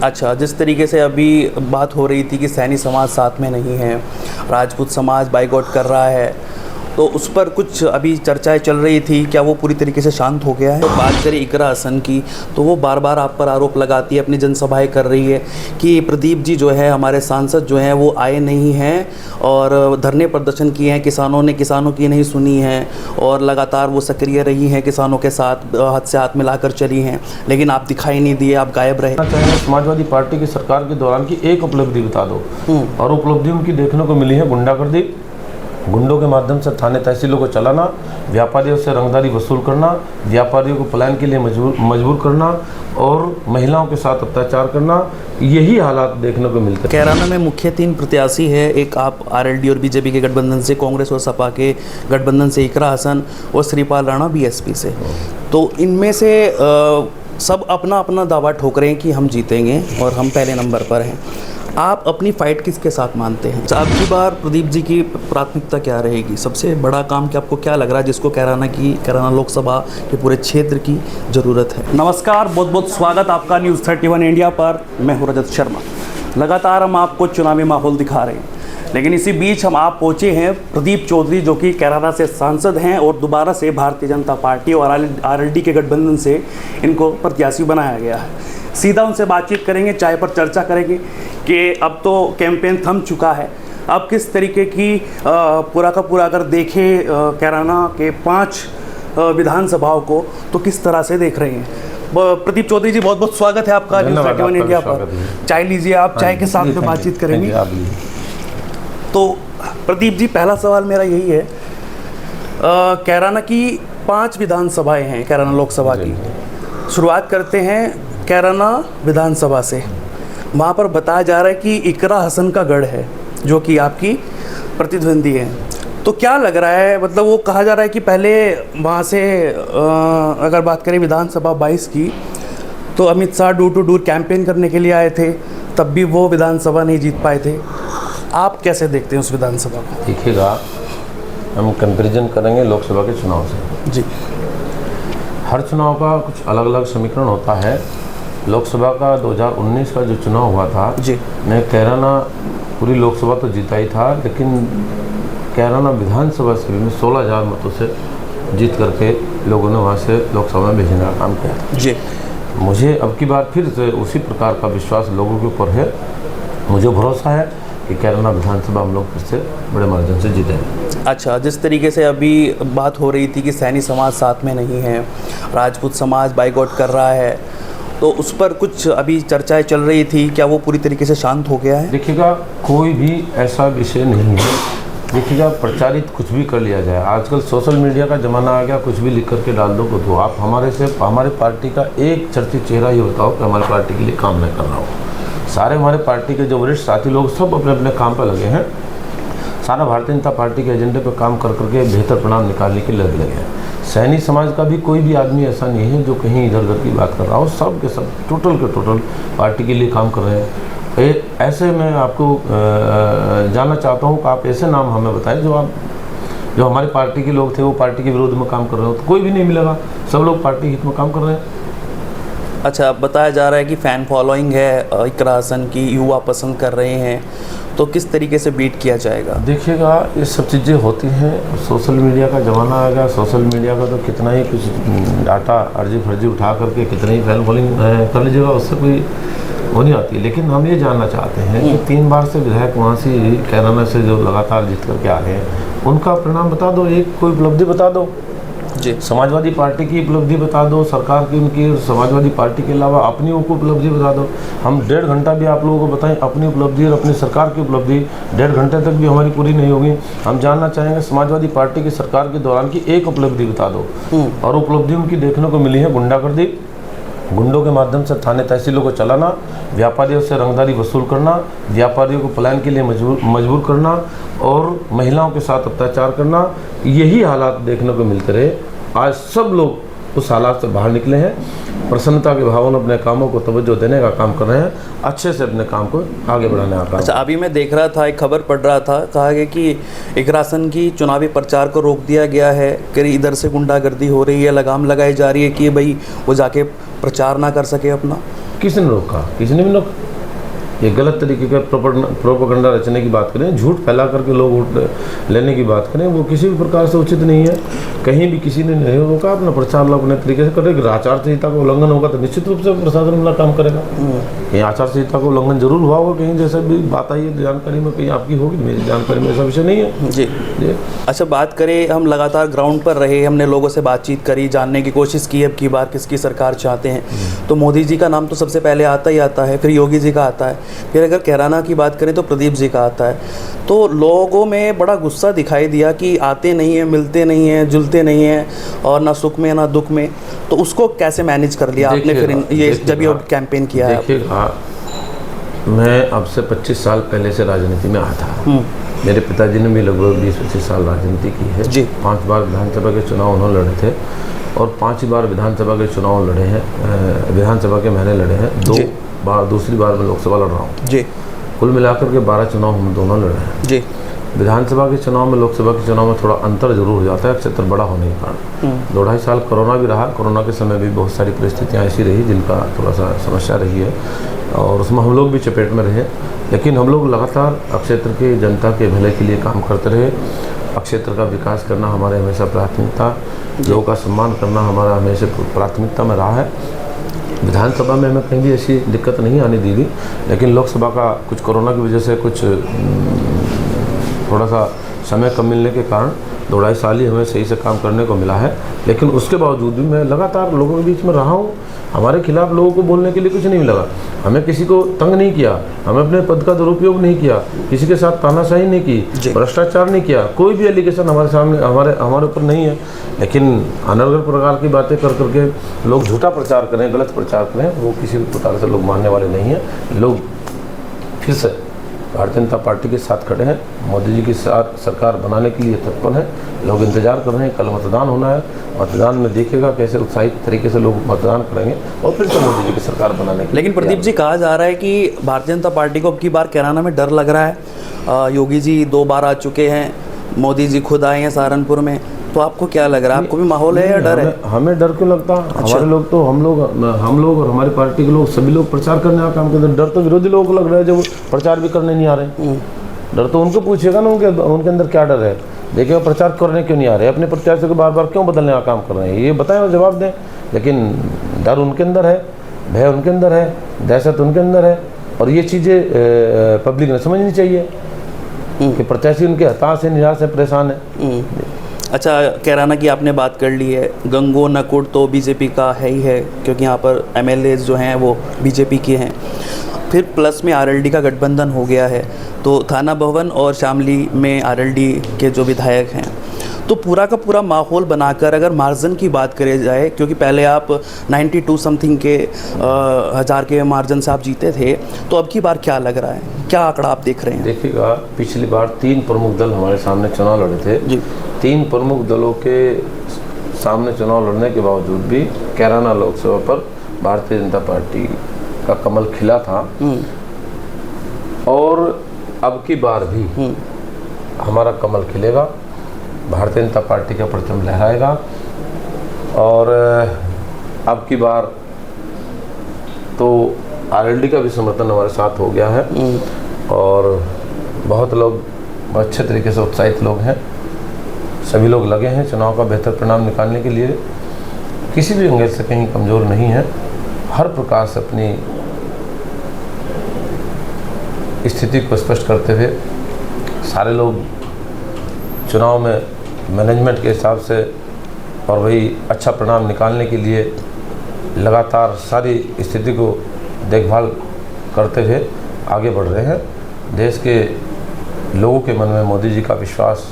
अच्छा, जिस तरीके से अभी बात हो रही थी कि सैनी समाज साथ में नहीं है, राजपूत समाज बाइकआउट कर रहा है, तो उस पर कुछ अभी चर्चाएं चल रही थी, क्या वो पूरी तरीके से शांत हो गया है? तो बात करें इकरा हसन की, तो वो बार बार आप पर आरोप लगाती है, अपनी जनसभाएं कर रही है कि प्रदीप जी जो है, हमारे सांसद जो हैं वो आए नहीं हैं और धरने प्रदर्शन किए हैं, किसानों की नहीं सुनी है और लगातार वो सक्रिय रही हैं, किसानों के साथ हाथ से हाथ मिलाकर चली हैं, लेकिन आप दिखाई नहीं दिए, आप गायब रहे। समाजवादी पार्टी की सरकार के दौरान की एक उपलब्धि बता दो। और उपलब्धि उनकी देखने को मिली है गुंडागर्दी, गुंडों के माध्यम से थाने तहसीलों को चलाना, व्यापारियों से रंगदारी वसूल करना, व्यापारियों को पलायन के लिए मजबूर करना और महिलाओं के साथ अत्याचार करना, यही हालात देखने को मिलते हैं। कैराना में मुख्य 3 प्रत्याशी है, एक आप आरएलडी और बीजेपी के गठबंधन से, कांग्रेस और सपा के गठबंधन से इकरा हसन और श्रीपाल राणा बीएसपी से। तो इनमें से सब अपना अपना दावा ठोक रहे हैं कि हम जीतेंगे और हम पहले नंबर पर हैं। आप अपनी फाइट किसके साथ मानते हैं? आपकी बार प्रदीप जी की प्राथमिकता क्या रहेगी? सबसे बड़ा काम कि आपको क्या लग रहा है जिसको कैराना लोकसभा के पूरे क्षेत्र की ज़रूरत है? नमस्कार, बहुत बहुत स्वागत आपका न्यूज़ 31 इंडिया पर। मैं हूं रजत शर्मा। लगातार हम आपको चुनावी माहौल दिखा रहे हैं, लेकिन इसी बीच हम आप पहुँचे हैं प्रदीप चौधरी, जो कि कैराना से सांसद हैं और दोबारा से भारतीय जनता पार्टी और आरएलडी के गठबंधन से इनको प्रत्याशी बनाया गया है। सीधा उनसे बातचीत करेंगे, चाय पर चर्चा करेंगे कि अब तो कैंपेन थम चुका है, अब किस तरीके की पूरा का पूरा अगर देखें कैराना के 5 विधानसभाओं को तो किस तरह से देख रहे हैं। प्रदीप चौधरी जी, बहुत बहुत स्वागत है आपका न्यूज़ 31 इंडिया पर। चाय लीजिए आप, चाय के साथ में बातचीत करेंगे। तो प्रदीप जी, पहला सवाल मेरा यही है, कैराना की 5 विधानसभाएं हैं, कैराना लोकसभा की। शुरुआत करते हैं कैराना विधानसभा से। वहाँ पर बताया जा रहा है कि इकरा हसन का गढ़ है, जो कि आपकी प्रतिद्वंदी है। तो क्या लग रहा है, मतलब वो कहा जा रहा है कि पहले वहाँ से अगर बात करें विधानसभा 22 की, तो Amit Shah door to door campaign करने के लिए आए थे, तब भी वो विधानसभा नहीं जीत पाए थे। आप कैसे देखते हैं उस विधानसभा को? देखिएगा, हम कंपैरिजन करेंगे लोकसभा के चुनाव से। जी, हर चुनाव का कुछ अलग अलग समीकरण होता है। लोकसभा का 2019 का जो चुनाव हुआ था जी, मैं कैराना पूरी लोकसभा तो जीता ही था, लेकिन कैराना विधानसभा से भी मैं 16,000 मतों से जीत करके लोगों ने वहाँ से लोकसभा में भेजने का काम किया था जी। मुझे अब की बार फिर से उसी प्रकार का विश्वास लोगों के ऊपर है। मुझे भरोसा है कि कैराना विधानसभा हम लोग फिर से बड़े मार्जिन से जीतेंगे। अच्छा, जिस तरीके से अभी बात हो रही थी कि सैनी समाज साथ में नहीं है, राजपूत समाज बाइकआउट कर रहा है, तो उस पर कुछ अभी चर्चाएं चल रही थी, क्या वो पूरी तरीके से शांत हो गया है? देखिएगा, कोई भी ऐसा विषय नहीं है। देखिएगा, प्रचारित कुछ भी कर लिया जाए। आजकल सोशल मीडिया का ज़माना आ गया, कुछ भी लिख करके डाल दो को दो। आप हमारे पार्टी का एक चर्चित चेहरा ही बताओ कि हमारे पार्टी के लिए काम नहीं कर रहा हो। सारे हमारे पार्टी के जो वरिष्ठ साथी लोग सब अपने अपने काम पर लगे हैं। सारा भारतीय जनता पार्टी के एजेंडे पर काम कर करके बेहतर परिणाम निकालने के लगे हैं। सैनी समाज का भी कोई भी आदमी ऐसा नहीं है जो कहीं इधर उधर की बात कर रहा हो। सब के सब टोटल के टोटल पार्टी के लिए काम कर रहे हैं। ऐसे मैं आपको जानना चाहता हूँ कि आप ऐसे नाम हमें बताएं जो हमारी पार्टी के लोग थे, वो पार्टी के विरोध में काम कर रहे हो, तो कोई भी नहीं मिलेगा। सब लोग पार्टी हित में काम कर रहे हैं। अच्छा, बताया जा रहा है कि फ़ैन फॉलोइंग है इकरा हसन की, युवा पसंद कर रहे हैं, तो किस तरीके से बीट किया जाएगा? देखिएगा, ये सब चीज़ें होती हैं। सोशल मीडिया का ज़माना आ गया। सोशल मीडिया का तो कितना ही कुछ डाटा अर्जी फर्जी उठा करके कितनी ही फैन फॉलोइंग कर लीजिएगा, उससे कोई वो नहीं आती। लेकिन हम ये जानना चाहते हैं कि 3 बार से विधायक वहाँ से कैराना से जो लगातार जीत करके आ रहे हैं, उनका परिणाम बता दो, एक कोई उपलब्धि बता दो जी। समाजवादी पार्टी की उपलब्धि बता दो, सरकार की उनकी, समाजवादी पार्टी के अलावा अपनी उनको उपलब्धि बता दो। हम 1.5 घंटा भी आप लोगों को बताएं अपनी उपलब्धि और अपनी सरकार की उपलब्धि, 1.5 घंटे तक भी हमारी पूरी नहीं होगी। हम जानना चाहेंगे समाजवादी पार्टी की सरकार के दौरान की एक उपलब्धि बता दो। और उपलब्धि उनकी देखने को मिली है गुंडागर्दी, गुंडों के माध्यम से थाने तहसीलों को चलाना, व्यापारियों से रंगदारी वसूल करना, व्यापारियों को पलायन के लिए मजबूर करना और महिलाओं के साथ अत्याचार करना, यही हालात देखने को मिलते रहे। आज सब लोग उस हालात से बाहर निकले हैं, प्रसन्नता के भाव में अपने कामों को तवज्जो देने का काम कर रहे हैं, अच्छे से अपने काम को आगे बढ़ाने का काम। अच्छा, अभी मैं देख रहा था, एक खबर पढ़ रहा था, कहा गया कि इकरा हसन की चुनावी प्रचार को रोक दिया गया है, कि इधर से गुंडागर्दी हो रही है, लगाम लगाई जा रही है कि भाई वो जाके प्रचार ना कर सके अपना। किसने रोका? किसी ने भी रोका? ये गलत तरीके का प्रोपेगेंडा रचने की बात करें, झूठ फैला करके लोग वोट लेने की बात करें, वो किसी भी प्रकार से उचित नहीं है। कहीं भी किसी ने नहीं रोका, अपना प्रचार लोग अपने तरीके से करेगा। आचार संहिता का उल्लंघन होगा तो निश्चित रूप से प्रशासन अपना काम करेगा। कहीं आचार संहिता का उल्लंघन जरूर हुआ होगा, कहीं जैसे भी बात आई है जानकारी में, कहीं आपकी होगी, मेरी जानकारी में ऐसा विषय नहीं है। जी। अच्छा, बात करें, हम लगातार ग्राउंड पर रहे, हमने लोगों से बातचीत करी, जानने की कोशिश की अब की बार किसकी सरकार चाहते हैं, तो मोदी जी का नाम तो सबसे पहले आता ही आता है, फिर योगी जी का आता है, फिर अगर कैराना की बात करें तो प्रदीप जी का आता है। तो लोगों में बड़ा गुस्सा दिखाई दिया कि आते नहीं हैं, मिलते नहीं हैं, जुलते नहीं हैं, और ना सुख में ना दुख में। तो उसको कैसे मैनेज कर लिया आपने फिर ये जब ये कैंपेन किया है? देखिएगा, मैं अब से 25 साल पहले से राजनीति में आया था। मेरे पिताजी ने भी लगभग 20-25 साल राजनीति की है जी। 5 बार विधानसभा के चुनाव उन्होंने लड़े थे और 5 ही बार विधानसभा के चुनाव लड़े हैं। विधानसभा के मैंने लड़े हैं 2 बार, दूसरी बार मैं लोकसभा लड़ रहा हूँ जी। कुल मिलाकर के 12 चुनाव हम दोनों लड़े हैं जी। विधानसभा के चुनाव में लोकसभा के चुनाव में थोड़ा अंतर जरूर हो जाता है, क्षेत्र बड़ा होने के कारण। 2-2.5 साल कोरोना भी रहा, कोरोना के समय भी बहुत सारी परिस्थितियाँ ऐसी रही जिनका थोड़ा सा समस्या रही है और उसमें हम लोग भी चपेट में रहे, लेकिन हम लोग लगातार क्षेत्र के जनता के भले के लिए काम करते रहे। क्षेत्र का विकास करना हमारे हमेशा प्राथमिकता, लोगों का सम्मान करना हमारा हमेशा प्राथमिकता में रहा है। विधानसभा में हमें कहीं भी ऐसी दिक्कत नहीं आने दी थी, लेकिन लोकसभा का कुछ कोरोना की वजह से कुछ थोड़ा सा समय कम मिलने के कारण 2-2.5 साल ही हमें सही से काम करने को मिला है। लेकिन उसके बावजूद भी मैं लगातार लोगों के बीच में रहा हूँ। हमारे खिलाफ लोगों को बोलने के लिए कुछ नहीं मिला, हमें किसी को तंग नहीं किया, हमें अपने पद का दुरुपयोग नहीं किया, किसी के साथ तानाशाही नहीं की, भ्रष्टाचार नहीं किया, कोई भी एलिगेशन हमारे सामने हमारे ऊपर नहीं है। लेकिन अनर्गल प्रकार की बातें कर करके लोग झूठा प्रचार करें, गलत प्रचार करें, वो किसी भी प्रकार से लोग मानने वाले नहीं हैं। लोग फिर से भारतीय जनता पार्टी के साथ खड़े हैं, मोदी जी की साथ सरकार बनाने के लिए तत्पर हैं। लोग इंतजार कर रहे हैं, कल मतदान होना है, मतदान में देखिएगा कैसे उत्साहित तरीके से लोग मतदान करेंगे और फिर से मोदी जी की सरकार बनाने के। लेकिन प्रदीप जी, कहा जा रहा है कि भारतीय जनता पार्टी को अब की बार कैराना में डर लग रहा है। योगी जी 2 बार आ चुके हैं, मोदी जी खुद आए हैं सहारनपुर में, तो आपको क्या लग रहा है? आपको भी माहौल है या डर है? हमें डर क्यों लगता? हमारे लोग तो हम लोग और हमारी पार्टी के लोग सभी लोग प्रचार करने का काम करते हैं। डर तो विरोधी लोगों को लग रहा है जो प्रचार भी करने नहीं आ रहे। डर तो उनको पूछिएगा ना, उनके अंदर क्या डर है। देखिए, प्रचार करने क्यों नहीं आ रहे, अपने प्रत्याशी को बार बार क्यों बदलने का काम कर रहे हैं, ये बताएं और जवाब दें। लेकिन डर उनके अंदर है, भय उनके अंदर है, दहशत उनके अंदर है, और ये चीज़ें पब्लिक ने समझनी चाहिए कि प्रत्याशी उनके हताश है, निराश है, परेशान है। अच्छा, कैराना की आपने बात कर ली है, गंगो नकुड़ तो बीजेपी का है ही है, क्योंकि यहाँ पर MLAs जो हैं वो बीजेपी के हैं। फिर प्लस में RLD का गठबंधन हो गया है, तो थाना भवन और शामली में RLD के जो विधायक हैं, तो पूरा का पूरा माहौल बनाकर अगर मार्जिन की बात करी जाए, क्योंकि पहले आप 92 समथिंग के हज़ार के मार्जिन से आप जीते थे, तो अब की बार क्या लग रहा है, क्या आंकड़ा आप देख रहे हैं? देखिएगा, पिछली बार 3 प्रमुख दल हमारे सामने चुनाव लड़े थे जी। 3 प्रमुख दलों के सामने चुनाव लड़ने के बावजूद भी कैराना लोकसभा पर भारतीय जनता पार्टी का कमल खिला था, और अब की बार भी हमारा कमल खिलेगा, भारतीय जनता पार्टी का परचम लहराएगा। और अब की बार तो RLD का भी समर्थन हमारे साथ हो गया है, और बहुत लोग अच्छे तरीके से उत्साहित लोग हैं, सभी लोग लगे हैं चुनाव का बेहतर परिणाम निकालने के लिए। किसी भी एंगल से कहीं कमज़ोर नहीं है, हर प्रकार से अपनी स्थिति को स्पष्ट करते हुए सारे लोग चुनाव में मैनेजमेंट के हिसाब से और वही अच्छा परिणाम निकालने के लिए लगातार सारी स्थिति को देखभाल करते हुए आगे बढ़ रहे हैं। देश के लोगों के मन में मोदी जी का विश्वास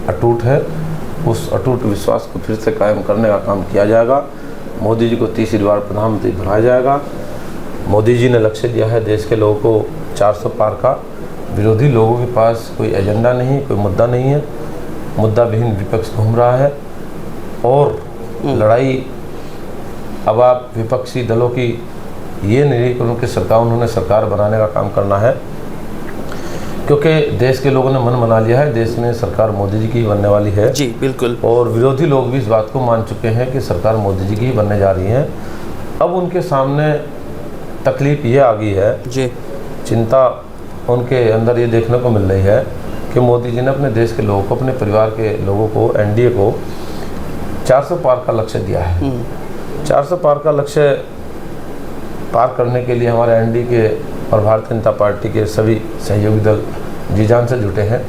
अटूट है, उस अटूट विश्वास को फिर से कायम करने का काम किया जाएगा। मोदी जी को तीसरी बार प्रधानमंत्री बनाया जाएगा। मोदी जी ने लक्ष्य दिया है देश के लोगों को 400 पार का। विरोधी लोगों के पास कोई एजेंडा नहीं, कोई मुद्दा नहीं है, मुद्दा विहीन विपक्ष घूम रहा है, और लड़ाई अब आप विपक्षी दलों की ये नहीं कि उनकी सरकार, उन्होंने सरकार बनाने का काम करना है, क्योंकि देश के लोगों ने मन बना लिया है, देश में सरकार मोदी जी की बनने वाली है जी, बिल्कुल। और विरोधी लोग भी इस बात को मान चुके हैं कि सरकार मोदी जी की ही बनने जा रही है। अब उनके सामने तकलीफ ये आ गई है, जी चिंता उनके अंदर ये देखने को मिल रही है कि मोदी जी ने अपने देश के लोगों को, अपने परिवार के लोगों को, एनडीए को 400 पार का लक्ष्य दिया है। 400 पार का लक्ष्य पार करने के लिए हमारे एनडीए के और भारतीय जनता पार्टी के सभी सहयोगी दल जी जान से जुटे हैं।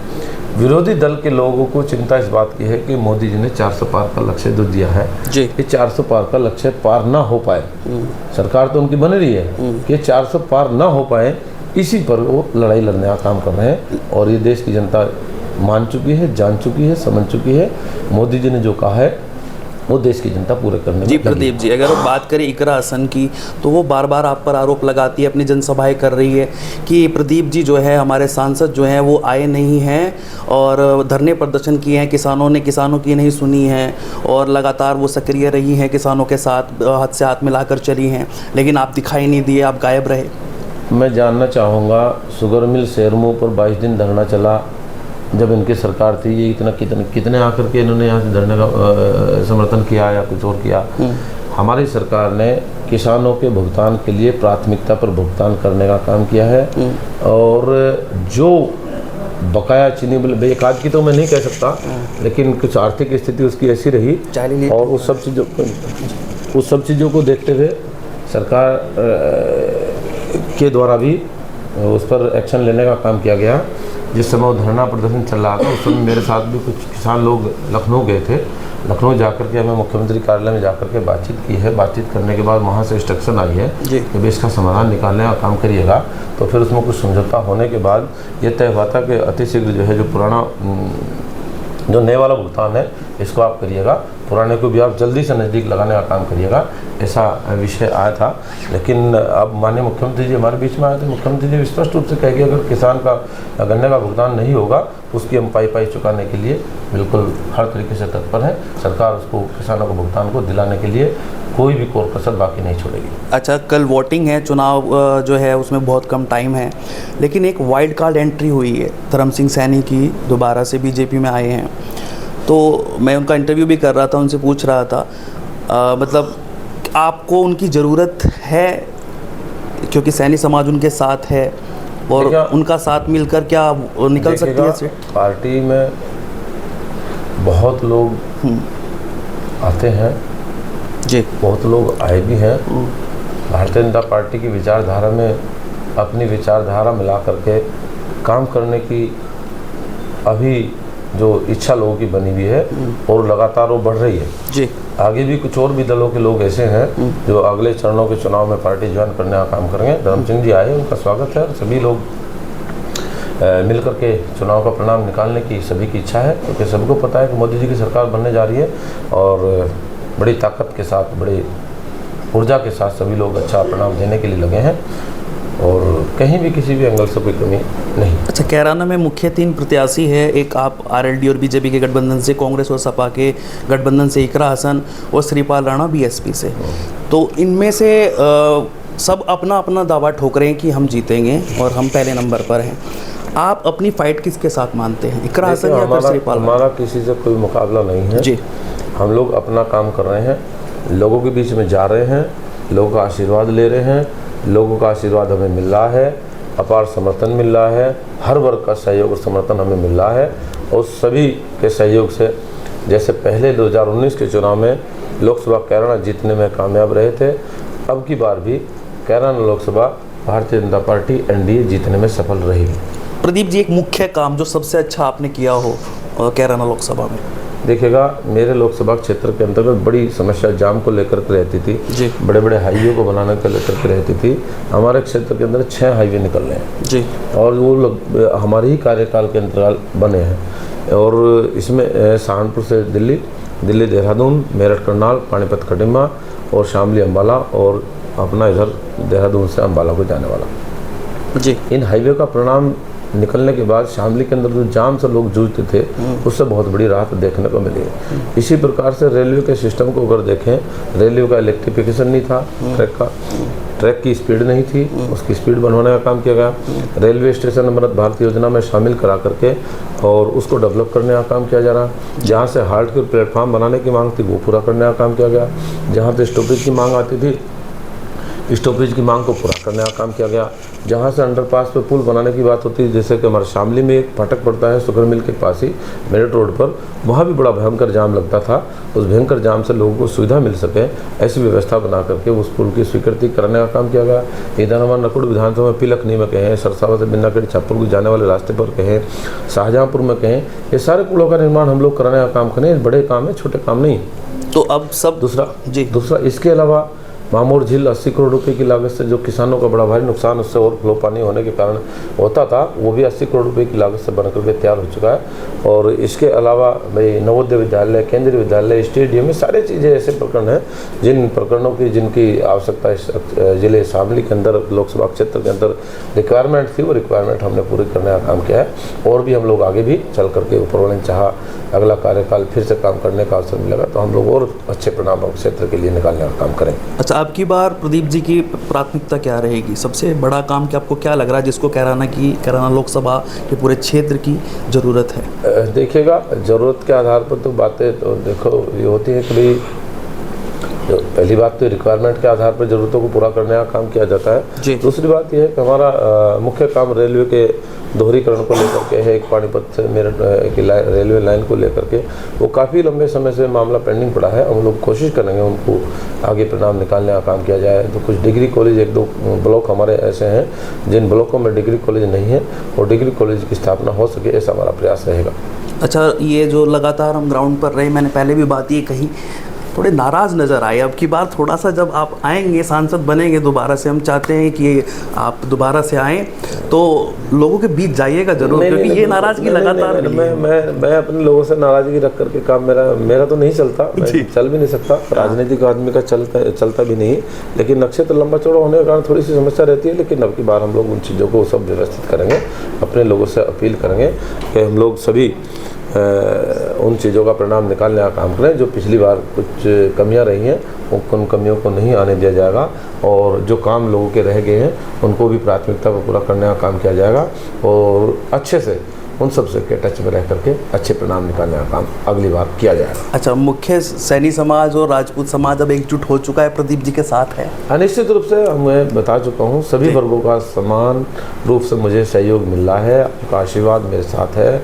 विरोधी दल के लोगों को चिंता इस बात की है कि मोदी जी ने 400 पार का लक्ष्य जो दिया है, ये 400 पार का लक्ष्य पार ना हो पाए, सरकार तो उनकी बन रही है कि 400 पार ना हो पाए, इसी पर वो लड़ाई लड़ने का काम कर रहे हैं। और ये देश की जनता मान चुकी है, जान चुकी है, समझ चुकी है। मोदी जी ने जो कहा है वो देश की जनता पूरे करने जी। प्रदीप जी, अगर हम बात करें इकरा हसन की, तो वो बार बार आप पर आरोप लगाती है, अपनी जनसभाएं कर रही है कि प्रदीप जी जो है, हमारे सांसद जो हैं वो आए नहीं हैं और धरने प्रदर्शन किए हैं, किसानों की नहीं सुनी है और लगातार वो सक्रिय रही हैं, किसानों के साथ हाथ से हाथ मिलाकर चली हैं, लेकिन आप दिखाई नहीं दिए, आप गायब रहे। मैं जानना चाहूँगा, शुगर मिल शेरमू पर 22 दिन धरना चला जब इनकी सरकार थी, ये कितने आकर के इन्होंने यहाँ से धरने का समर्थन किया या कुछ और किया। हमारी सरकार ने किसानों के भुगतान के लिए प्राथमिकता पर भुगतान करने का काम किया है और जो बकाया चीनी बिल, एक आध की तो मैं नहीं कह सकता, लेकिन कुछ आर्थिक स्थिति उसकी ऐसी रही और उस सब चीज़ों को देखते हुए सरकार के द्वारा भी उस पर एक्शन लेने का काम किया गया। जिस समय वो धरना प्रदर्शन चल रहा था उस समय मेरे साथ भी कुछ किसान लोग लखनऊ गए थे। लखनऊ जाकर के हमें मुख्यमंत्री कार्यालय में जाकर के बातचीत की है। बातचीत करने के बाद वहाँ से इंस्ट्रक्शन आई है कि भाई इसका समाधान निकालने का काम करिएगा। तो फिर उसमें कुछ समझौता होने के बाद ये तय हुआ था कि अतिशीघ्र जो है जो पुराना जो नए वाला भुगतान है इसको आप करिएगा, पुराने को भी आप जल्दी से नज़दीक लगाने का काम करिएगा, ऐसा विषय आया था। लेकिन अब माननीय मुख्यमंत्री जी हमारे बीच में आए थे। मुख्यमंत्री जी स्पष्ट रूप से कह के अगर किसान का गन्ने का भुगतान नहीं होगा उसकी हम पाई चुकाने के लिए बिल्कुल हर तरीके से तत्पर है। सरकार उसको, किसानों को भुगतान को दिलाने के लिए कोई भी कोर कसर बाकी नहीं छोड़ेगी। अच्छा, कल वोटिंग है, चुनाव जो है उसमें बहुत कम टाइम है, लेकिन एक वाइल्ड कार्ड एंट्री हुई है धर्म सिंह सैनी की, दोबारा से बीजेपी में आए हैं। तो मैं उनका इंटरव्यू भी कर रहा था, उनसे पूछ रहा था मतलब आपको उनकी ज़रूरत है क्योंकि सैनी समाज उनके साथ है और उनका साथ मिलकर क्या निकल सकती है सीट? पार्टी में बहुत लोग आते हैं जी, बहुत लोग आए भी हैं। भारतीय जनता पार्टी की विचारधारा में अपनी विचारधारा मिला करके काम करने की अभी जो इच्छा लोगों की बनी हुई है और लगातार वो बढ़ रही है जी। आगे भी कुछ और भी दलों के लोग ऐसे हैं जो अगले चरणों के चुनाव में पार्टी ज्वाइन करने का काम करेंगे। धर्म सिंह जी आए, उनका स्वागत है। सभी लोग मिलकर के चुनाव का परिणाम निकालने की सभी की इच्छा है, क्योंकि सबको पता है कि मोदी जी की सरकार बनने जा रही है और बड़ी ताकत के साथ, बड़ी ऊर्जा के साथ सभी लोग अच्छा परिणाम देने के लिए लगे हैं और कहीं भी किसी भी एंगल से कोई कमी नहीं। अच्छा, कैराना में मुख्य 3 प्रत्याशी है, एक आप आरएलडी और बीजेपी के गठबंधन से, कांग्रेस और सपा के गठबंधन से इकरा हसन और श्रीपाल राणा बीएसपी से। तो इनमें से सब अपना अपना दावा ठोक रहे हैं कि हम जीतेंगे और हम पहले नंबर पर हैं। आप अपनी फाइट किसके साथ मानते हैं, इकरा हसन या फिर श्रीपाल? हमारा किसी से कोई मुकाबला नहीं है जी। हम लोग अपना काम कर रहे हैं, लोगों के बीच में जा रहे हैं, लोगों का आशीर्वाद ले रहे हैं, लोगों का आशीर्वाद हमें मिल रहा है, अपार समर्थन मिल रहा है, हर वर्ग का सहयोग और समर्थन हमें मिल रहा है और सभी के सहयोग से जैसे पहले 2019 के चुनाव में लोकसभा कैराना जीतने में कामयाब रहे थे, अब की बार भी कैराना लोकसभा भारतीय जनता पार्टी एनडीए जीतने में सफल रहेगी। प्रदीप जी, एक मुख्य काम जो सबसे अच्छा आपने किया हो कैराना लोकसभा में? देखिएगा, मेरे लोकसभा क्षेत्र के अंतर्गत बड़ी समस्या जाम को लेकर के रहती थी जी। बड़े बड़े हाईवे को बनाने को लेकर के रहती थी। हमारे क्षेत्र के अंदर 6 हाईवे निकल रहे हैं जी और वो हमारे ही कार्यकाल के अंतर्गत बने हैं और इसमें सहारनपुर से दिल्ली, दिल्ली देहरादून, मेरठ करनाल, पानीपत खटिमा और शामली अम्बाला और अपना इधर देहरादून से अम्बाला को जाने वाला जी। इन हाईवे का परिणाम निकलने के बाद शामली के अंदर जो जाम से लोग जूझते थे उससे बहुत बड़ी राहत देखने को मिली है। इसी प्रकार से रेलवे के सिस्टम को अगर देखें, रेलवे का इलेक्ट्रिफिकेशन नहीं था, ट्रैक की स्पीड नहीं थी, उसकी स्पीड बनवाने का काम किया गया। रेलवे स्टेशन अमृत भारत योजना में शामिल करा करके और उसको डेवलप करने का काम किया जा रहा है। जहाँ से हार्ट के प्लेटफार्म बनाने की मांग थी वो पूरा करने का काम किया गया। जहाँ से स्टॉपेज की मांग आती थी स्टॉपेज की मांग को पूरा करने का काम किया गया। जहाँ से अंडरपास पे पुल बनाने की बात होती है, जैसे कि हमारे शामली में एक फाटक पड़ता है शुगर मिल के पास ही मेरठ रोड पर, वहाँ भी बड़ा भयंकर जाम लगता था। उस भयंकर जाम से लोगों को सुविधा मिल सके ऐसी व्यवस्था बना करके उस पुल की स्वीकृति करने का काम किया गया। इधर हमारे नकुड़ विधानसभा में पिलखनी में कहें, सरसावा से बिन्नाखेड़ी छापुर को जाने वाले रास्ते पर कहें, शाहजहाँपुर में कहें, ये सारे पुलों का निर्माण हम लोग कराने का काम करें। बड़े काम है, छोटे काम नहीं। तो अब सब दूसरा इसके अलावा मामोर झील 80 करोड़ रुपए की लागत से जो किसानों का बड़ा भारी नुकसान उससे ओवरफ्लो पानी होने के कारण होता था, वो भी 80 करोड़ रुपए की लागत से बनकर के तैयार हो चुका है। और इसके अलावा भाई नवोदय विद्यालय, केंद्रीय विद्यालय, स्टेडियम, ये सारी चीज़ें ऐसे प्रकरण हैं जिन प्रकरणों की जिनकी आवश्यकता जिले शामली के अंदर लोकसभा क्षेत्र के अंदर रिक्वायरमेंट थी, वो रिक्वायरमेंट हमने पूरी करने का काम किया है। और भी हम लोग आगे भी चल करके ऊपर वाले चाहा अगला कार्यकाल फिर से काम करने का अवसर मिलेगा तो हम लोग और अच्छे परिणाम क्षेत्र के लिए निकालने का काम करेंगे। अच्छा, अब की बार प्रदीप जी की प्राथमिकता क्या रहेगी? सबसे बड़ा काम क्या आपको क्या लग रहा है जिसको कैराना लोकसभा के पूरे क्षेत्र की ज़रूरत है? देखिएगा, ज़रूरत के आधार पर तो बातें तो देखो ये होती है कि भाई पहली बात तो रिक्वायरमेंट के आधार पर ज़रूरतों को पूरा करने का काम किया जाता है। दूसरी बात यह है कि हमारा मुख्य काम रेलवे के दोहरीकरण को लेकर के है। एक पानीपत से मेरठ की रेलवे लाइन को लेकर के वो काफ़ी लंबे समय से मामला पेंडिंग पड़ा है। हम लोग कोशिश करेंगे उनको आगे परिणाम निकालने का काम किया जाए। तो कुछ डिग्री कॉलेज, एक दो ब्लॉक हमारे ऐसे हैं जिन ब्लॉकों में डिग्री कॉलेज नहीं है और डिग्री कॉलेज की स्थापना हो सके, ऐसा हमारा प्रयास रहेगा। अच्छा, ये जो लगातार हम ग्राउंड पर रहे, मैंने पहले भी बात ये कही, थोड़े नाराज़ नज़र आए। अब की बार थोड़ा सा जब आप आएंगे, सांसद बनेंगे दोबारा से, हम चाहते हैं कि आप दोबारा से आएँ तो लोगों के बीच जाइएगा जरूर, क्योंकि ये नाराज़गी लगातार मैं अपने लोगों से नाराज़गी रख करके काम मेरा तो नहीं चलता, मैं चल भी नहीं सकता। राजनीतिक आदमी का चलता भी नहीं, लेकिन नक्षत्र लंबा चौड़ा होने के कारण थोड़ी सी समस्या रहती है। लेकिन अब की बार हम लोग उन चीज़ों को सब व्यवस्थित करेंगे, अपने लोगों से अपील करेंगे कि हम लोग सभी उन चीज़ों का परिणाम निकालने का काम करें। जो पिछली बार कुछ कमियां रही हैं उन कमियों को नहीं आने दिया जाएगा और जो काम लोगों के रह गए हैं उनको भी प्राथमिकता पर पूरा करने का काम किया जाएगा और अच्छे से उन सब से के टच में रह करके अच्छे परिणाम निकालने का काम अगली बार किया जाएगा। अच्छा, मुख्य सैनी समाज और राजपूत समाज अब एकजुट हो चुका है, प्रदीप जी के साथ है? निश्चित रूप से मैं बता चुका हूँ, सभी वर्गों का समान रूप से मुझे सहयोग मिल रहा है, आपका आशीर्वाद मेरे साथ है।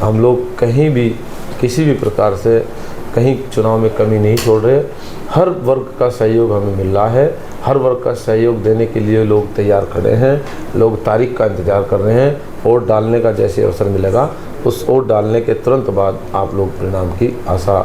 हम लोग कहीं भी किसी भी प्रकार से कहीं चुनाव में कमी नहीं छोड़ रहे। हर वर्ग का सहयोग हमें मिल रहा है, हर वर्ग का सहयोग देने के लिए लोग तैयार खड़े हैं। लोग तारीख का इंतज़ार कर रहे हैं। वोट डालने का जैसे अवसर मिलेगा उस वोट डालने के तुरंत बाद आप लोग परिणाम की आशा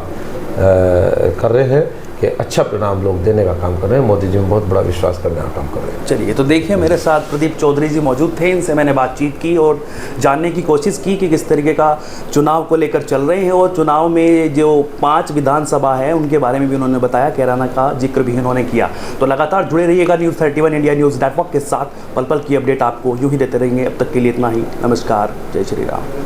कर रहे हैं कि अच्छा परिणाम लोग देने का काम कर रहे हैं। मोदी जी में बहुत बड़ा विश्वास करने का काम कर रहे हैं। चलिए, तो देखिए मेरे साथ प्रदीप चौधरी जी मौजूद थे, इनसे मैंने बातचीत की और जानने की कोशिश की कि किस तरीके का चुनाव को लेकर चल रहे हैं और चुनाव में जो 5 विधानसभा है उनके बारे में भी उन्होंने बताया, कैराना का जिक्र भी उन्होंने किया। तो लगातार जुड़े रहिएगा न्यूज़ 31 इंडिया न्यूज़ नेटवर्क के साथ। पल पल की अपडेट आपको यूँ ही देते रहेंगे। अब तक के लिए इतना ही। नमस्कार, जय श्री राम।